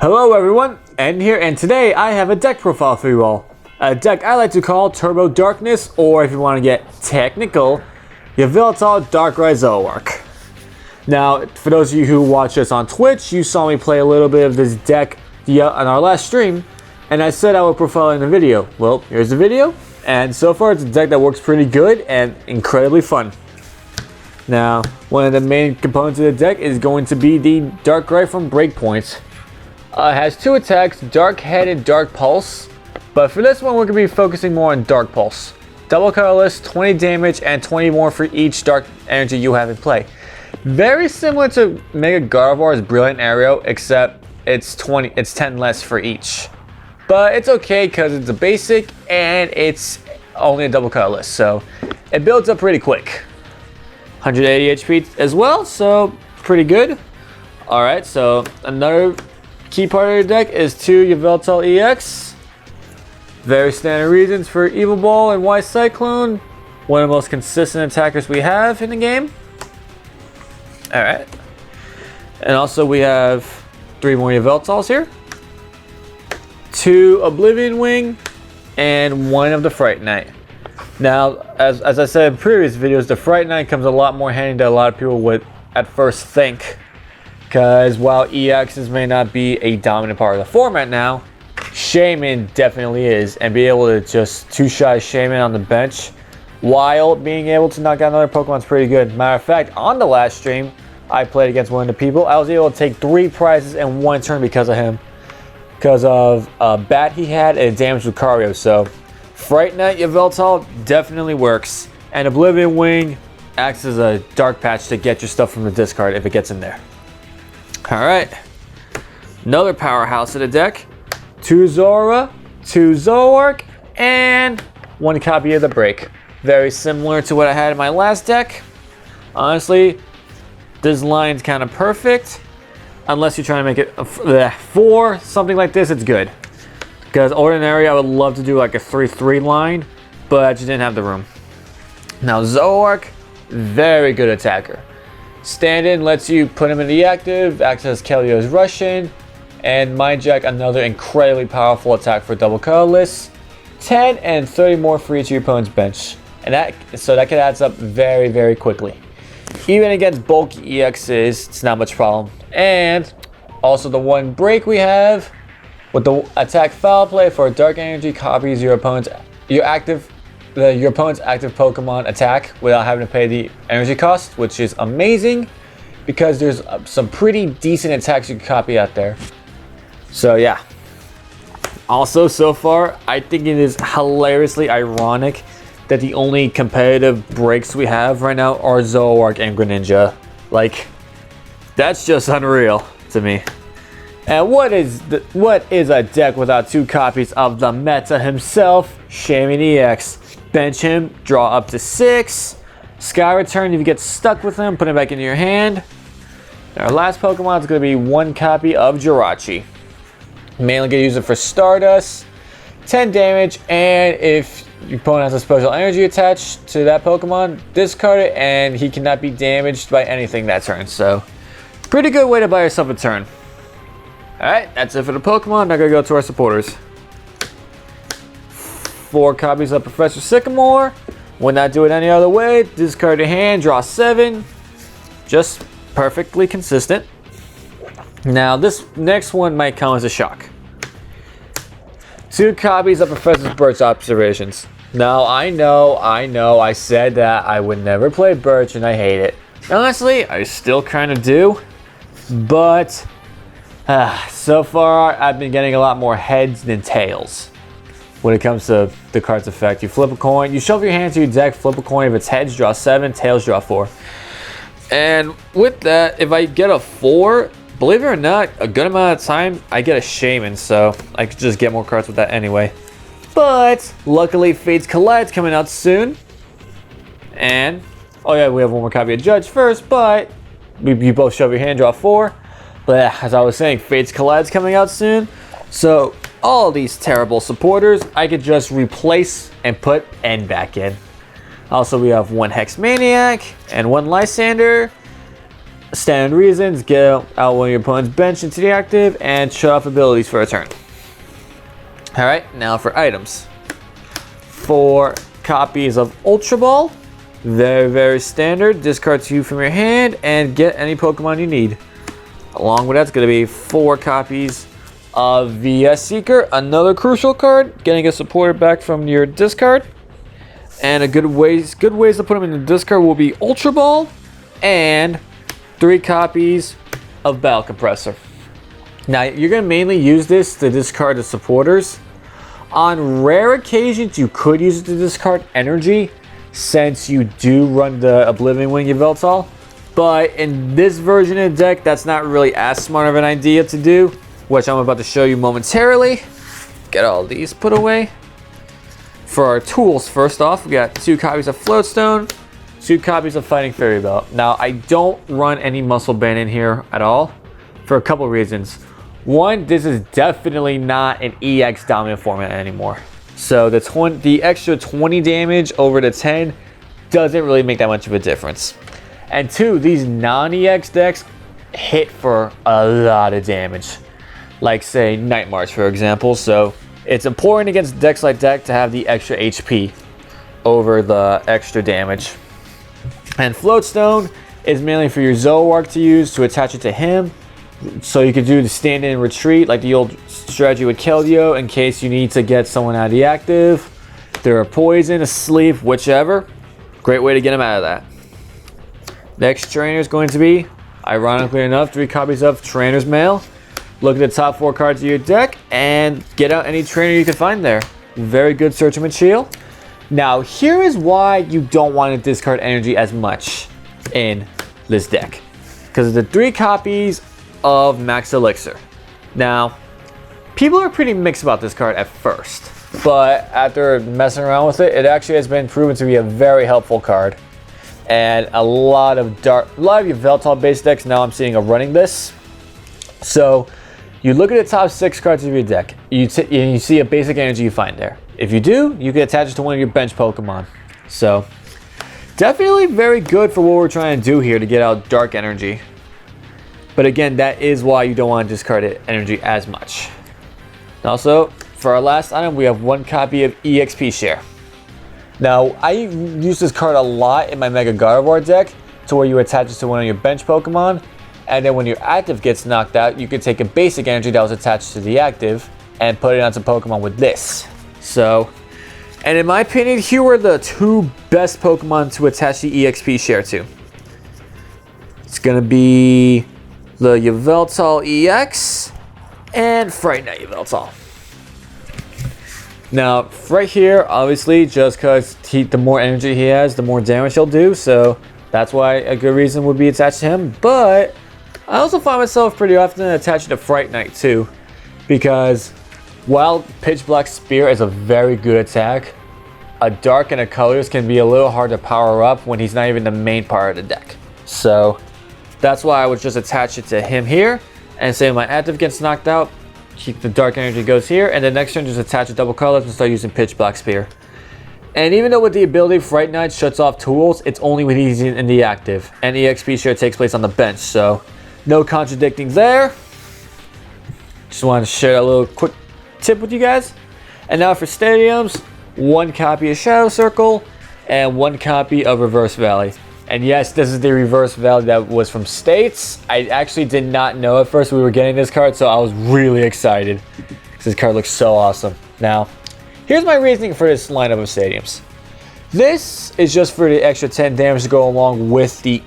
Hello everyone, Ed here, and today I have a deck profile for you all. A deck I like to call Turbo Darkness, or if you want to get technical, Yveltal Darkrai Zoroark. Now, for those of you who watch us on Twitch, you saw me play a little bit of this deck on our last stream, and I said I would profile it in the video. Well, here's the video, and so far it's a deck that works pretty good and incredibly fun. Now, one of the main components of the deck is going to be the Darkrai from Breakpoint. It has two attacks, Dark Head and Dark Pulse, but for this one we're going to be focusing more on Dark Pulse. Double colorless, 20 damage, and 20 more for each dark energy you have in play. Very similar to Mega Gardevoir's Brilliant Arrow, except it's 10 less for each. But it's okay because it's a basic and it's only a double colorless, so it builds up pretty quick. 180 HP as well, so pretty good. Alright, so another key part of the deck is two Yveltal EX. Very standard reasons for Evil Ball and White Cyclone. One of the most consistent attackers we have in the game. Alright. And also we have three more Yveltals here. Two Oblivion Wing and one of the Fright Knight. Now, as I said in previous videos, the Fright Knight comes a lot more handy than a lot of people would at first think. Because while EXs may not be a dominant part of the format now, Shaman definitely is. And be able to just two-shot Shaman on the bench while being able to knock out another Pokemon is pretty good. Matter of fact, on the last stream, I played against one of the people. I was able to take 3 prizes in one turn because of him. Because of a bat he had and damage Lucario. So, Fright Knight Yveltal definitely works. And Oblivion Wing acts as a dark patch to get your stuff from the discard if it gets in there. Alright, another powerhouse of the deck. 2 Zora, 2 Zoroark, and 1 copy of the Break. Very similar to what I had in my last deck. Honestly, this line's kind of perfect. Unless you're trying to make it 4, something like this, it's good. Because ordinary, I would love to do like a 3-3 line, but I just didn't have the room. Now Zoroark, very good attacker. Stand-in lets you put him in the active, acts as Kelio's Russian, and Mind Jack, another incredibly powerful attack for double colorless. 10 and 30 more for each of your opponent's bench. And that can adds up very, very quickly. Even against bulky EXs, it's not much problem. And also the 1 break we have with the attack foul play for dark energy copies your opponent's active Pokemon attack without having to pay the energy cost, which is amazing because there's some pretty decent attacks you can copy out there. So yeah. Also, so far, I think it is hilariously ironic that the only competitive breaks we have right now are Zoroark and Greninja. Like, that's just unreal to me. And what is a deck without 2 copies of the meta himself, Shaman EX? Bench him, draw up to 6. Sky Return, if you get stuck with him, put him back into your hand. And our last Pokemon is going to be 1 copy of Jirachi. Mainly going to use it for Stardust, 10 damage, and if your opponent has a special energy attached to that Pokemon, discard it, and he cannot be damaged by anything that turn. So, pretty good way to buy yourself a turn. Alright, that's it for the Pokemon. Now going to go to our supporters. 4 copies of Professor Sycamore. Would not do it any other way. Discard your hand, draw 7. Just perfectly consistent. Now this next one might come as a shock. 2 copies of Professor Birch's Observations. Now I know, I said that I would never play Birch and I hate it. Honestly, I still kind of do. But so far I've been getting a lot more heads than tails. When it comes to the card's effect, you flip a coin, you shuffle your hand to your deck, flip a coin. If it's heads, draw 7, tails, draw 4. And with that, if I get a 4, believe it or not, a good amount of time, I get a Shaman, so I could just get more cards with that anyway. But luckily, Fate's Collide's coming out soon. And, oh yeah, we have 1 more copy of Judge first, but you both shove your hand, draw 4. But as I was saying, Fate's Collide's coming out soon. So, all these terrible supporters, I could just replace and put N back in. Also, we have 1 Hex Maniac and 1 Lysander. Standard reasons: get out one of your opponent's bench into the active and shut off abilities for a turn. Alright, now for items. 4 copies of Ultra Ball. Very, very standard. Discard 2 from your hand and get any Pokemon you need. Along with that's going to be 4 copies of VS Seeker. Another crucial card. Getting a supporter back from your discard. And a good ways to put them in the discard will be Ultra Ball and 3 copies of Battle Compressor. Now, you're going to mainly use this to discard the supporters. On rare occasions, you could use it to discard energy, since you do run the Oblivion Wing Yveltal. But in this version of the deck, that's not really as smart of an idea to do, which I'm about to show you momentarily. Get all these put away. For our tools, first off, we got 2 copies of Floatstone, 2 copies of Fighting Fairy Belt. Now, I don't run any Muscle Band in here at all for a couple reasons. One, this is definitely not an EX dominant format anymore. So the extra 20 damage over the 10 doesn't really make that much of a difference. And 2, these non-EX decks hit for a lot of damage. Like, say, Night March, for example. So it's important against decks like that to have the extra HP over the extra damage. And Floatstone is mainly for your Zoroark to use to attach it to him. So you could do the stand in and retreat like the old strategy with Keldeo in case you need to get someone out of the active. They're a poison, asleep, whichever. Great way to get them out of that. Next trainer is going to be, ironically enough, 3 copies of Trainer's Mail. Look at the top 4 cards of your deck and get out any trainer you can find there. Very good search and shield. Now, here is why you don't want to discard energy as much in this deck. Because of the 3 copies of Max Elixir. Now, people are pretty mixed about this card at first, but after messing around with it, it actually has been proven to be a very helpful card. And a lot of your Yveltal based decks now I'm seeing are running this. So you look at the top 6 cards of your deck, you see a basic energy you find there. If you do, you can attach it to one of your bench Pokemon. So definitely very good for what we're trying to do here to get out dark energy. But again, that is why you don't want to discard it energy as much. Also, for our last item, we have 1 copy of EXP Share. Now, I use this card a lot in my Mega Gardevoir deck to where you attach it to one of your bench Pokemon, and then when your active gets knocked out, you can take a basic energy that was attached to the active and put it onto Pokemon with this. So, and in my opinion, here are the 2 best Pokemon to attach the EXP Share to. It's going to be the Yveltal EX and Fright Night Yveltal. Now, right here, obviously, just because the more energy he has, the more damage he'll do. So that's why a good reason would be attached to him. But I also find myself pretty often attached to Fright Night too, because while Pitch Black Spear is a very good attack, a Dark and a Colors can be a little hard to power up when he's not even the main part of the deck. So that's why I would just attach it to him here, and say my active gets knocked out, keep the dark energy goes here, and the next turn just attach a double colors and start using Pitch Black Spear. And even though with the ability Fright Night shuts off tools, it's only when he's in the active, and EXP Share takes place on the bench, so no contradicting there. Just wanted to share a little quick tip with you guys. And now for stadiums, 1 copy of Shadow Circle and 1 copy of Reverse Valley. And yes, this is the Reverse Valley that was from States. I actually did not know at first we were getting this card, so I was really excited because this card looks so awesome. Now, here's my reasoning for this lineup of stadiums. This is just for the extra 10 damage to go along with the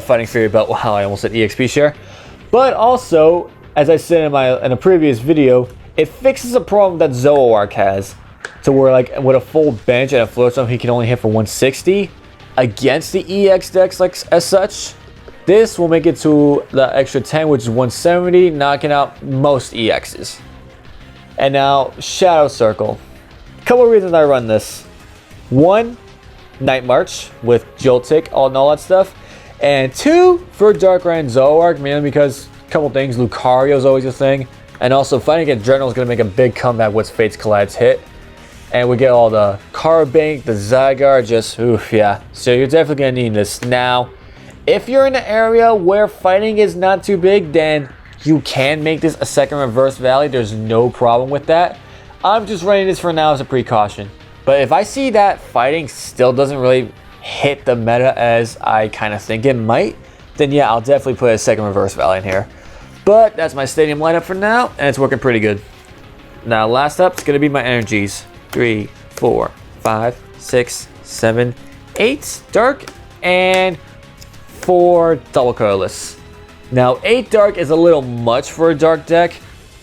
Fighting Fury Belt. Wow, I almost said EXP Share. But also, as I said in a previous video, it fixes a problem that Zoroark has, to where like with a full bench and a Floatstone, he can only hit for 160. Against the EX decks as such, this will make it to the extra 10, which is 170, knocking out most EXs. And now, Shadow Circle. A couple of reasons I run this. 1, Night March with Joltik and all that stuff. And 2, for Darkrai and Zoroark, mainly because a couple things. Lucario is always a thing. And also, fighting against General is going to make a big comeback once Fates Collides hit. And we get all the Carbink, the Zygarde, just oof, yeah. So you're definitely going to need this. Now, If you're in an area where fighting is not too big, then you can make this a second reverse valley. There's no problem with that. I'm just running this for now as a precaution. But if I see that fighting still doesn't really hit the meta as I kind of think it might, then yeah, I'll definitely put a second reverse valley in here. But that's my stadium lineup for now, and it's working pretty good. Now last up is going to be my energies. 3, 4, 5, 6, 7, 8 dark, and 4 double colorless. Now 8 dark is a little much for a dark deck,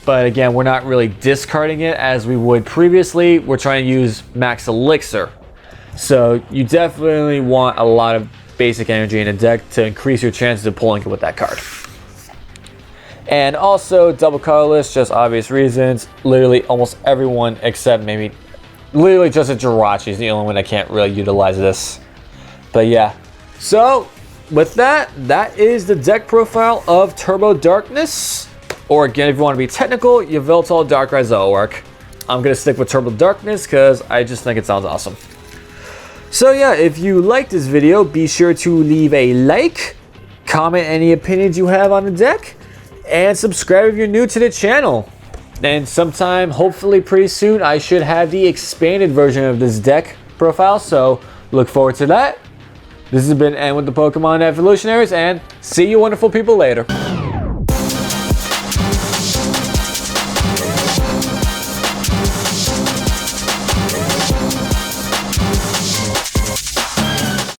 but again, we're not really discarding it as we would previously. We're trying to use max elixir. So you definitely want a lot of basic energy in a deck to increase your chances of pulling it with that card. And also double colorless, just obvious reasons. Literally almost everyone except maybe literally just a Jirachi is the only one that can't really utilize this. But yeah, so with that, that is the deck profile of Turbo Darkness. Or again, if you want to be technical, Yveltal, Darkrai, Zoroark. I'm going to stick with Turbo Darkness because I just think it sounds awesome. So yeah, if you liked this video, be sure to leave a like, comment any opinions you have on the deck, and subscribe if you're new to the channel. And sometime, hopefully pretty soon, I should have the expanded version of this deck profile, so look forward to that. This has been N with the Pokemon Evolutionaries, and see you wonderful people later.